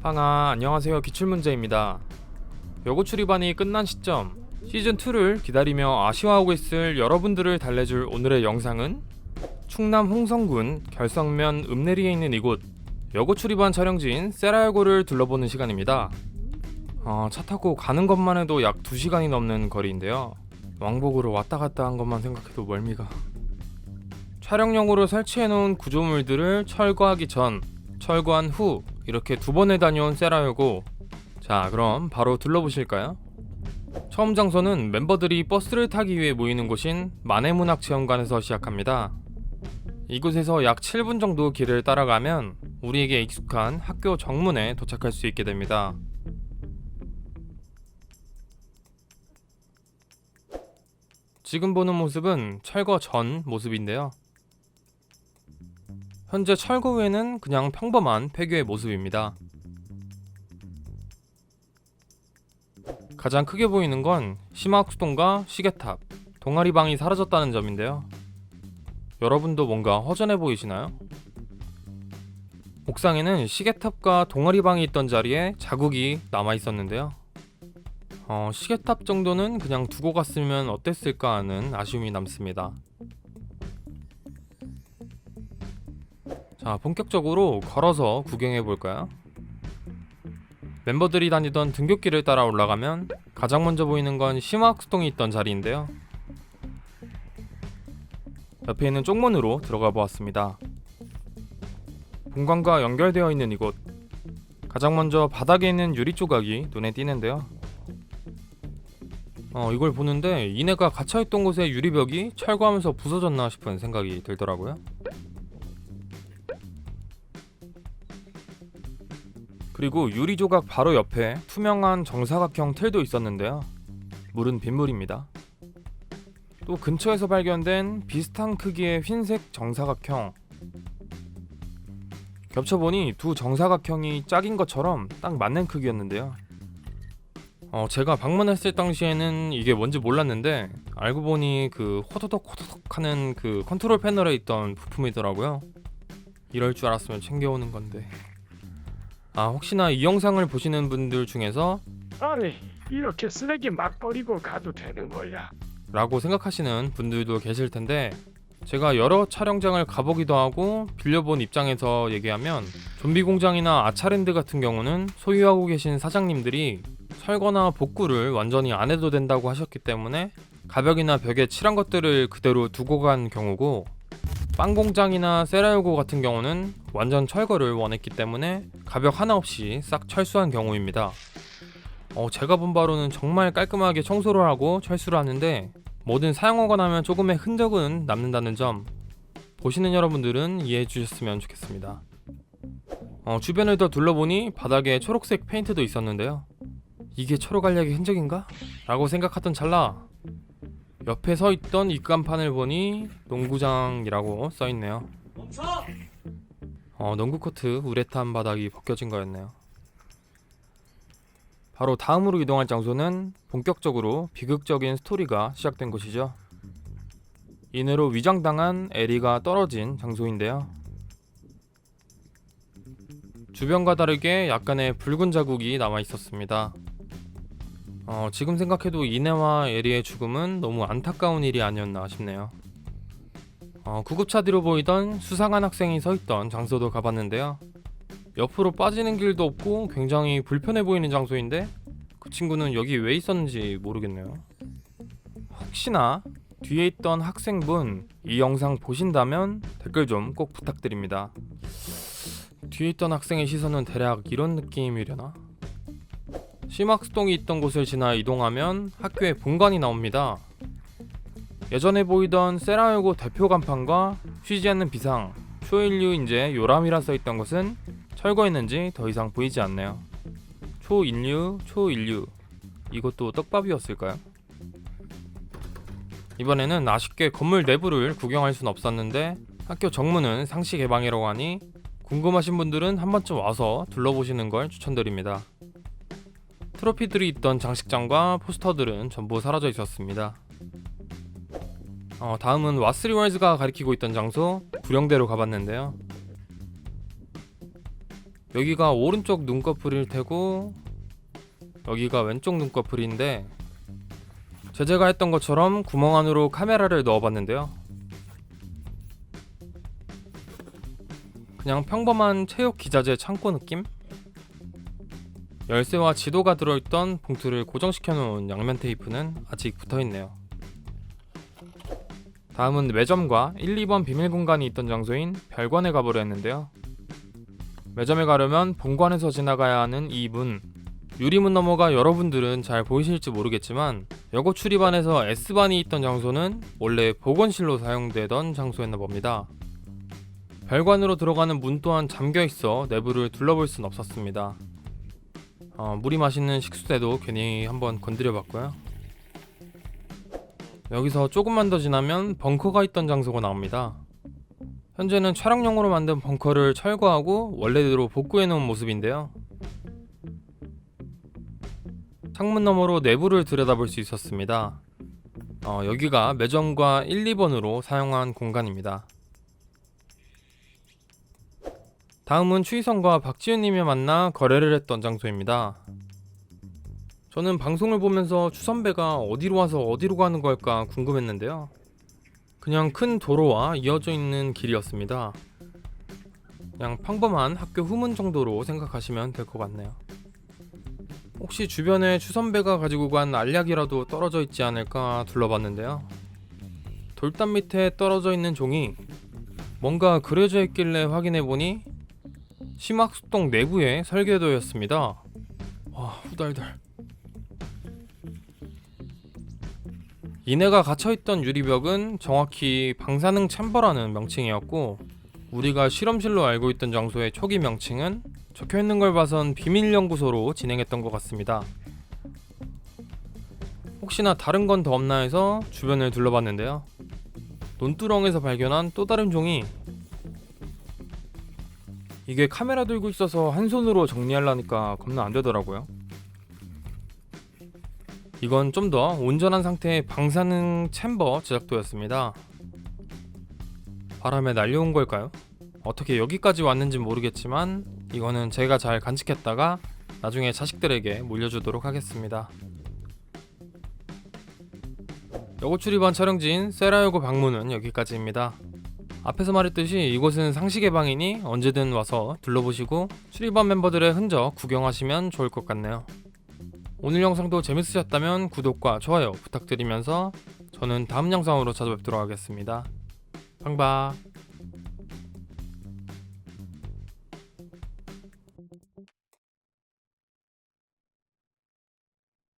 빵아, 안녕하세요. 기출문제입니다. 여고 출입반이 끝난 시점, 시즌2를 기다리며 아쉬워하고 있을 여러분들을 달래줄 오늘의 영상은 충남 홍성군 결성면 읍내리에 있는 이곳 여고 출입반 촬영지인 세라여고를 둘러보는 시간입니다. 차 타고 가는 것만 해도 약 2시간이 넘는 거리인데요. 왕복으로 왔다 갔다 한 것만 생각해도 멀미가. 촬영용으로 설치해놓은 구조물들을 철거하기 전, 철거한 후 이렇게 2번에 다녀온 세라여고. 자, 그럼 바로 둘러보실까요? 처음 장소는 멤버들이 버스를 타기 위해 모이는 곳인 만해문학체험관에서 시작합니다. 이곳에서 약 7분 정도 길을 따라가면 우리에게 익숙한 학교 정문에 도착할 수 있게 됩니다. 지금 보는 모습은 철거 전 모습인데요. 현재 철거 후에는 그냥 평범한 폐교의 모습입니다. 가장 크게 보이는 건 심화학수동과 시계탑, 동아리방이 사라졌다는 점인데요. 여러분도 뭔가 허전해 보이시나요? 옥상에는 시계탑과 동아리방이 있던 자리에 자국이 남아 있었는데요. 시계탑 정도는 그냥 두고 갔으면 어땠을까 하는 아쉬움이 남습니다. 자, 본격적으로 걸어서 구경해 볼까요? 멤버들이 다니던 등굣길을 따라 올라가면 가장 먼저 보이는 건 심화학수동이 있던 자리인데요. 옆에 있는 쪽문으로 들어가 보았습니다. 본관과 연결되어 있는 이곳, 가장 먼저 바닥에 있는 유리 조각이 눈에 띄는데요. 이걸 보는데 이네가 갇혀있던 곳의 유리벽이 철거하면서 부서졌나 싶은 생각이 들더라고요. 그리고 유리 조각 바로 옆에 투명한 정사각형 틀도 있었는데요. 물은 빗물입니다. 또 근처에서 발견된 비슷한 크기의 흰색 정사각형, 겹쳐보니 두 정사각형이 짝인 것처럼 딱 맞는 크기였는데요. 제가 방문했을 당시에는 이게 뭔지 몰랐는데 알고 보니 그 호도독 하는 그 컨트롤 패널에 있던 부품이더라고요. 이럴 줄 알았으면 챙겨오는 건데. 혹시나 이 영상을 보시는 분들 중에서 아니, 이렇게 쓰레기 막 버리고 가도 되는 거야? 라고 생각하시는 분들도 계실 텐데, 제가 여러 촬영장을 가보기도 하고 빌려본 입장에서 얘기하면 좀비 공장이나 아차랜드 같은 경우는 소유하고 계신 사장님들이 철거나 복구를 완전히 안 해도 된다고 하셨기 때문에 가벽이나 벽에 칠한 것들을 그대로 두고 간 경우고, 빵 공장이나 세라요고 같은 경우는 완전 철거를 원했기 때문에 가벽 하나 없이 싹 철수한 경우입니다. 제가 본 바로는 정말 깔끔하게 청소를 하고 철수를 하는데, 뭐든 사용하고 나면 조금의 흔적은 남는다는 점 보시는 여러분들은 이해해 주셨으면 좋겠습니다. 주변을 더 둘러보니 바닥에 초록색 페인트도 있었는데요. 이게 초록 알약의 흔적인가? 라고 생각하던 찰나 옆에 서 있던 입간판을 보니 농구장이라고 써있네요. 농구 코트 우레탄 바닥이 벗겨진 거였네요. 바로 다음으로 이동할 장소는 본격적으로 비극적인 스토리가 시작된 곳이죠. 이내로 위장당한 에리가 떨어진 장소인데요. 주변과 다르게 약간의 붉은 자국이 남아 있었습니다. 지금 생각해도 이네와 에리의 죽음은 너무 안타까운 일이 아니었나 싶네요. 구급차 뒤로 보이던 수상한 학생이 서 있던 장소도 가봤는데요. 옆으로 빠지는 길도 없고 굉장히 불편해 보이는 장소인데 그 친구는 여기 왜 있었는지 모르겠네요. 혹시나 뒤에 있던 학생분 이 영상 보신다면 댓글 좀 꼭 부탁드립니다. 뒤에 있던 학생의 시선은 대략 이런 느낌이려나? 심학수동이 있던 곳을 지나 이동하면 학교의 본관이 나옵니다. 예전에 보이던 세라여고 대표 간판과 쉬지 않는 비상, 초인류 요람이라 써있던 것은 철거했는지 더 이상 보이지 않네요. 초인류 이것도 떡밥이었을까요? 이번에는 아쉽게 건물 내부를 구경할 순 없었는데 학교 정문은 상시 개방이라고 하니 궁금하신 분들은 한 번쯤 와서 둘러보시는 걸 추천드립니다. 트로피들이 있던 장식장과 포스터들은 전부 사라져 있었습니다. 다음은 왓스리월즈가 가리키고 있던 장소 구령대로 가봤는데요. 여기가 오른쪽 눈꺼풀일 테고 여기가 왼쪽 눈꺼풀인데 제가 했던 것처럼 구멍 안으로 카메라를 넣어봤는데요. 그냥 평범한 체육 기자재 창고 느낌? 열쇠와 지도가 들어있던 봉투를 고정시켜 놓은 양면 테이프는 아직 붙어있네요. 다음은 매점과 1, 2번 비밀 공간이 있던 장소인 별관에 가보려 했는데요. 매점에 가려면 본관에서 지나가야 하는 이 문, 유리문 너머가 여러분들은 잘 보이실지 모르겠지만 여고 출입안에서 S반이 있던 장소는 원래 보건실로 사용되던 장소였나 봅니다. 별관으로 들어가는 문 또한 잠겨 있어 내부를 둘러볼 순 없었습니다. 물이 맛있는 식수대도 괜히 한번 건드려 봤고요. 여기서 조금만 더 지나면 벙커가 있던 장소가 나옵니다. 현재는 촬영용으로 만든 벙커를 철거하고 원래대로 복구해 놓은 모습인데요. 창문 너머로 내부를 들여다볼 수 있었습니다. 여기가 매점과 1, 2번으로 사용한 공간입니다. 다음은 추희성과 박지윤님이 만나 거래를 했던 장소입니다. 저는 방송을 보면서 추선배가 어디로 와서 어디로 가는 걸까 궁금했는데요. 그냥 큰 도로와 이어져 있는 길이었습니다. 그냥 평범한 학교 후문 정도로 생각하시면 될 것 같네요. 혹시 주변에 추선배가 가지고 간 알약이라도 떨어져 있지 않을까 둘러봤는데요. 돌담 밑에 떨어져 있는 종이 뭔가 그려져 있길래 확인해보니 심학숙동 내부의 설계도였습니다. 와, 후달달. 이내가 갇혀있던 유리벽은 정확히 방사능 챔버라는 명칭이었고 우리가 실험실로 알고 있던 장소의 초기 명칭은 적혀있는 걸 봐선 비밀연구소로 진행했던 것 같습니다. 혹시나 다른 건 더 없나 해서 주변을 둘러봤는데요. 논두렁에서 발견한 또 다른 종이, 이게 카메라 들고 있어서 한 손으로 정리하려니까 겁나 안 되더라고요. 이건 좀 더 온전한 상태의 방사능 챔버 제작도였습니다. 바람에 날려온 걸까요? 어떻게 여기까지 왔는지 모르겠지만 이거는 제가 잘 간직했다가 나중에 자식들에게 물려주도록 하겠습니다. 여고 출입한 촬영지인 세라여고 방문은 여기까지입니다. 앞에서 말했듯이 이곳은 상시 개방이니 언제든 와서 둘러보시고 출입반 멤버들의 흔적 구경하시면 좋을 것 같네요. 오늘 영상도 재밌으셨다면 구독과 좋아요 부탁드리면서 저는 다음 영상으로 찾아뵙도록 하겠습니다. 빵바.